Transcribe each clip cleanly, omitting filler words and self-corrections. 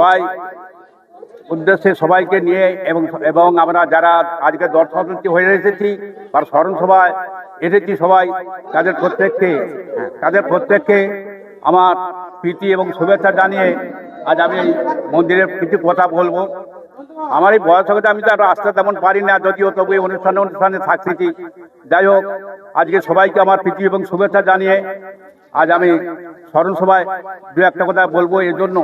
সবাই উদ্দেশ্যে সবাইকে নিয়ে এবং আমরা যারা আজকে দর্শনার্থী হয়ে এসেছি আর স্মরণ সভায় এসেছি সবাই তাদের প্রত্যেককে আমার প্রীতি এবং শুভেচ্ছা জানিয়ে আজ আমি মন্দিরের কিছু কথা বলবো। আমার এই বয়স হতে আমি তো আর আসতে তেমন পারি না, যদিও তবু এই অনুষ্ঠানে থাকছি। যাই হোক, আজকে সবাইকে আমার প্রীতি এবং শুভেচ্ছা জানিয়ে আজ আমি স্মরণ সভায় দু একটা কথা বলবো। এর জন্য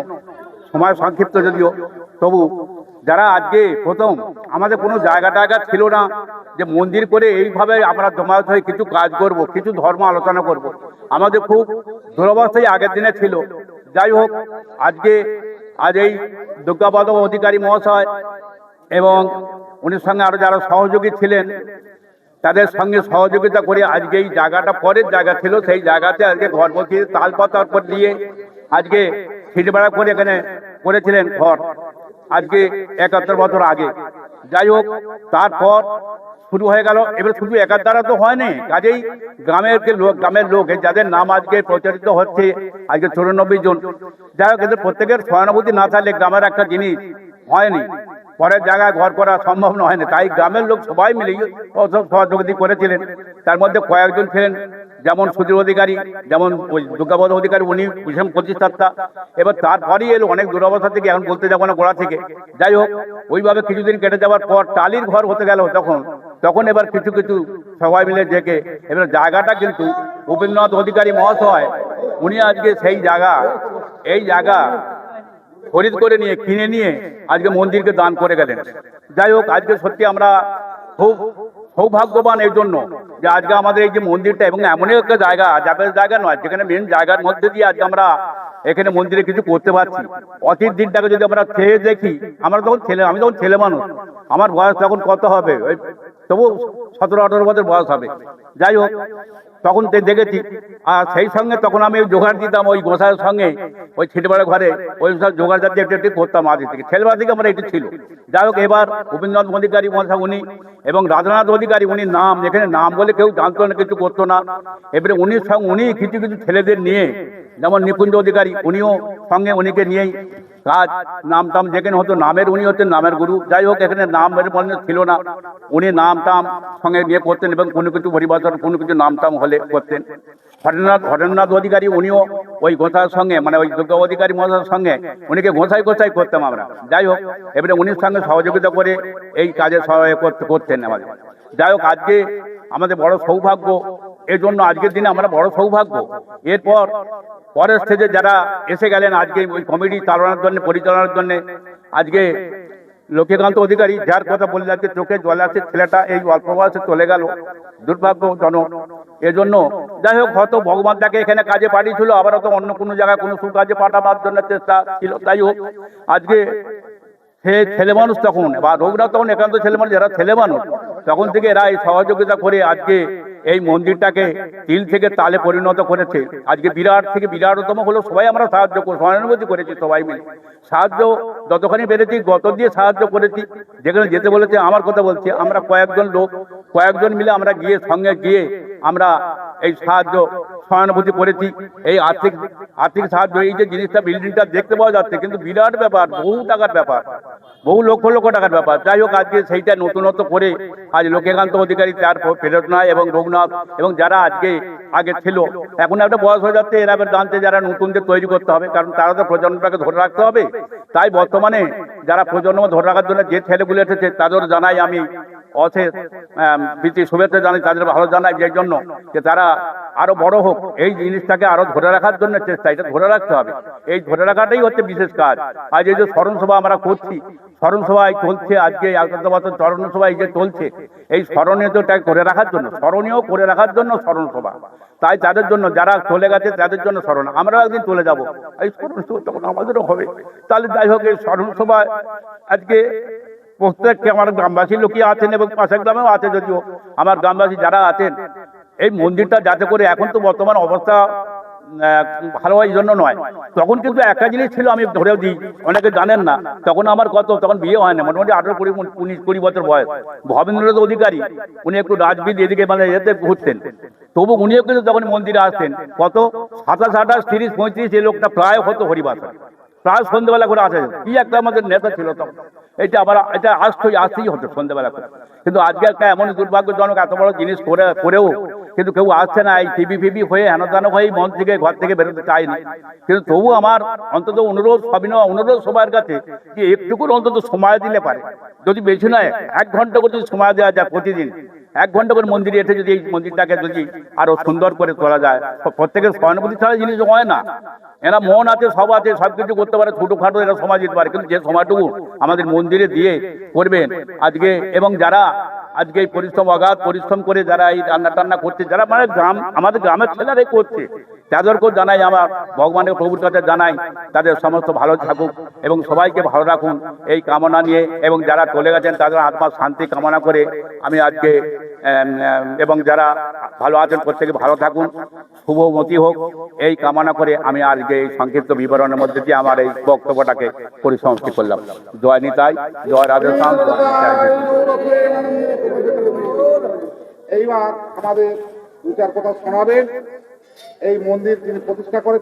সময় সংক্ষিপ্ত যদিও, তবু যারা আজকে প্রথম, আমাদের কোনো জায়গা ছিল না যে মন্দির করে এইভাবে আমরা জমায়েত হয়ে কিছু কাজ করব, কিছু ধর্ম আলোচনা করব। আমাদের খুব দুরবস্থাই আগের দিনে ছিল। যাই হোক, আজ এই দুর্গাপদ অধিকারী মহাশয় এবং উনির সঙ্গে আরো যারা সহযোগী ছিলেন তাদের সঙ্গে সহযোগিতা করে আজকে এই জায়গাটা পরের জায়গা ছিল, সেই জায়গাতে আজকে ঘর বসিয়ে তালপাতার পর দিয়ে আজকে ছিটবেড়া করে এখানে করেছিলেন ঘর, আজকে 71 বছর আগে। যাই হোক, তারপর শুরু হয়ে গেল। এবার শুধু একার দ্বারা তো হয়নি, কাজেই গ্রামের লোক যাদের নাম আজকে প্রচারিত হচ্ছে আজকে 94 জন। যাই হোক, এদের প্রত্যেকের সহানুভূতি না থাকলে গ্রামের একটা জিনিস হয়নি, পরের জায়গায় ঘর করা সম্ভব হয়নি। তাই গ্রামের লোক সবাই মিলে সহযোগিতা করেছিলেন। তার মধ্যে কয়েকজন ছিলেন, যেমন সুধীর অধিকারী, যেমন ওই দুর্গাপদ অধিকারী, উনি ভীষণ প্রতিষ্ঠাতা। এবার তারপরেই এলো অনেক দুরবস্থা থেকে, এখন বলতে যাবো না গোড়া থেকে। যাই হোক, ওইভাবে কিছুদিন কেটে যাওয়ার পর টালির ঘর হতে গেল। তখন এবার কিছু সবাই মিলে ডেকে এবার জায়গাটা কিন্তু উপেন্দ্রনাথ অধিকারী মহাশয় উনি আজকে সেই জায়গা খরিদ করে নিয়ে কিনে নিয়ে আজকে মন্দিরকে দান করে গেলেন। যাই হোক, আজকে সত্যি আমরা খুব সৌভাগ্যবান এই জন্য যে আজকে আমাদের এই যে মন্দিরটা, এবং এমনই একটা জায়গা, যাবের জায়গা নয়, যেখানে মেন জায়গার মধ্যে দিয়ে আজকে আমরা এখানে মন্দিরে কিছু করতে পারছি। অতীত দিনটাকে যদি আমরা খেয়ে দেখি, আমি তখন ছেলে মানুষ, আমার বয়স তখন কত হবে, ওই তবু 17-18 বছর বয়স হবে। যাই হোক, তখন দেখেছি। আর সেই সঙ্গে তখন আমি জোগাড় দিতাম ওই গোসাইয়ের সঙ্গে, ওই ছিটবাড়া ঘরে ওই সব জোগাড় জাতি একটু করতাম আদি থেকে, ছেলেবেলা থেকে আমার এটি ছিল। যাই হোক, এবার উপেন্দ্রনাথ অধিকারী মহাশয় উনি এবং রাধানাথ অধিকারী উনি নাম, যেখানে নাম বলে কেউ জানতো না, কিছু করতো না। এবারে উনি কিছু ছেলেদের নিয়ে, যেমন নিকুঞ্জ অধিকারী, উনিও সঙ্গে উনিকে নিয়েই কাজ, নাম টাম যেখানে হতো নামের, উনি হচ্ছেন নামের গুরু। যাই হোক, এখানে নাম ছিল না, উনি নাম টাম সঙ্গে নিয়ে করতেন এবং কোনো কিছু পরিবর্তন, কোনো কিছু নাম টাম হলে করতেন। হরেন্দ্রনাথ অধিকারী উনিও ওই গোসাইয়ের সঙ্গে, মানে ওই দুর্গা অধিকারী মহাশয়ের সঙ্গে উনিকে গোসাই করতাম আমরা। যাই হোক, এবারে উনির সঙ্গে সহযোগিতা করে এই কাজে সহায় করতেন আমাদের। যাই হোক, আজকে আমাদের বড় সৌভাগ্য, এর জন্য আজকের দিনে আমরা বড় সৌভাগ্য। এরপর পরের স্টেজে যারা এসে গেলেন আজকে ওই কমিটি পরিচালনার জন্য, আজকে লক্ষ্মীকান্ত অধিকারী, যার কথা বললে আজকে চোখে জল আসে, ছেলেটা এই অল্প বয়সে চলে গেল, দুর্ভাগ্যজনক। এজন্য যাই হোক, হয়তো ভগবান তাকে এখানে কাজে পাঠিয়েছিল, আবার হয়তো অন্য কোনো জায়গায় কোনো সুকাজে পাঠাবার জন্য চেষ্টা ছিল। যাই হোক, আজকে সে ছেলে মানুষ তখন, বা রোগরা তখন একান্ত ছেলে মানুষ, যারা ছেলে মানুষ তখন থেকে এরা এই সহযোগিতা করে আজকে এই মন্দিরটাকে তিল থেকে তালে পরিণত করেছে। আজকে বিরাট থেকে বিরাটতম হলো, সবাই আমরা সহানুভূতি করেছি, সবাই মিলে সাহায্য যতখানি পেরেছি গত দিয়ে সাহায্য করেছি। যেখানে যেতে বলেছে, আমার কথা বলছি, আমরা কয়েকজন মিলে আমরা সঙ্গে গিয়ে আমরা এই সহানুভূতি করেছি। এই আর্থিক সাহায্য, এই যে জিনিসটা, বিল্ডিংটা দেখতে পাওয়া যাচ্ছে, কিন্তু বিরাট ব্যাপার, বহু টাকার ব্যাপার, বহু লক্ষ টাকার ব্যাপার। যাই হোক, আজকে সেইটা নতুনত্ব করে আজ লক্ষ্মীকান্ত অধিকারী, তার প্রেরণা এবং রঘুনাথ এবং যারা আগে ছিল, এখন একটা বয়স হয়ে যাচ্ছে, এরা জানতে যারা নতুনদের তৈরি করতে হবে, কারণ তারা তো প্রজন্মটাকে ধরে রাখতে হবে। তাই বর্তমানে যারা প্রজন্ম ধরে রাখার জন্য যে ছেলেগুলো এসেছে, তাদের জানাই আমি অশেষ প্রীতি শুভেচ্ছা জানাই, তাদের ভালো জানাই, যে জন্য যে তারা আরো বড় হোক, এই জিনিসটাকে আরো ধরে রাখার জন্য চেষ্টা, এটা ধরে রাখতে হবে। এই ধরে রাখাটাই হচ্ছে বিশেষ কাজ। আজ এই যে স্মরণ সভা আমরা করছি, স্মরণ সভায় চলছে, আজকে ১ বছর স্মরণ সভায় যে চলছে, এই স্মরণীয়তাটা করে রাখার জন্য, স্মরণীয় করে রাখার জন্য স্মরণ সভা। তাই তাদের জন্য, যারা চলে গেছে তাদের জন্য স্মরণ, আমরাও একদিন চলে যাব, এই স্মরণ সভা তখন আমাদেরও হবে। তাহলে যাই হোক, এই স্মরণ সভায় আজকে প্রত্যেককে আমার গ্রামবাসী লোকই আছেন এবং পাশের গ্রামেও আছে, যদিও আমার গ্রামবাসী যারা আছেন, এই মন্দিরটা যাতে করে, এখন তো বর্তমান অবস্থা ভালো হয় এই জন্য নয়, তখন কিন্তু একটা জিনিস ছিল, আমি ধরেও দিই, অনেকে জানেন না, তখন আমার তখন বিয়ে হয় না, মোটামুটি 18-19-20 বছর বয়স। ভবেন্দ্রনাথ অধিকারী উনি একটু রাজবিদ এদিকে মানে এতে ঘুরতেন, তবু উনিও কিন্তু তখন মন্দিরে আসতেন। কত 27, 28, 30, 35 এই লোকটা প্রায় হতো হরিবাসা। প্রায় সন্ধ্যেবেলা করে আসে, কি একটা আমাদের নেতা ছিল তখন, এটা আবার এটা আসতেই হতো সন্ধ্যেবেলা করে। কিন্তু আজকে একটা এমন দুর্ভাগ্যজনক এত বড় জিনিস করেও কিন্তু কেউ আসছে না, এই টিভি হয়ে হেনতানো হয়ে মন থেকে ঘর থেকে বেরোতে চায়নি। কিন্তু তবু আমার অন্তত অনুরোধ সবার কাছে যে একটুকুর অন্তত সময় দিলে পারে, যদি বেশি নয় 1 ঘন্টা করে যদি সময় দেওয়া যায় প্রতিদিন, 1 ঘন্টা করে মন্দিরে এসে যদি এই মন্দিরটাকে যদি আরো সুন্দর করে তোলা যায়, প্রত্যেকের সহানুভূতি ছাড়া জিনিস হয় না। এরা মন আছে, সব আছে, সবকিছু করতে পারে, ছোটখাটো এরা সময় দিতে পারে, কিন্তু যে সময়টুকু আমাদের মন্দিরে দিয়ে করবেন আজকে, এবং যারা আজকে এই অগাধ পরিশ্রম করে যারা এই রান্না করছে, যারা মানে আমাদের গ্রামের ছেলেরাই করছে, তাদেরকেও জানাই, আমার ভগবানের প্রভুর কাছে জানাই তাদের সমস্ত ভালো থাকুক এবং সবাইকে ভালো রাখুন এই কামনা নিয়ে, এবং যারা চলে গেছেন তাদের আত্মার শান্তি কামনা করে আমি আজকে এবং যারা ভালো আছেন প্রত্যেকে ভালো থাকুন, শুভমতি হোক এই কামনা করে আমি আজকে এই সংক্ষিপ্ত বিবরণের মধ্যে দিয়ে আমার এই বক্তব্যটাকে পরিসমাপ্তি করলাম। জয় নিতাই, জয় রাধেশ্যাম, জয় নিতাই। এইবার আমাদের 2-4 কথা শোনাবেন। এই মন্দির যিনি প্রতিষ্ঠা করেছেন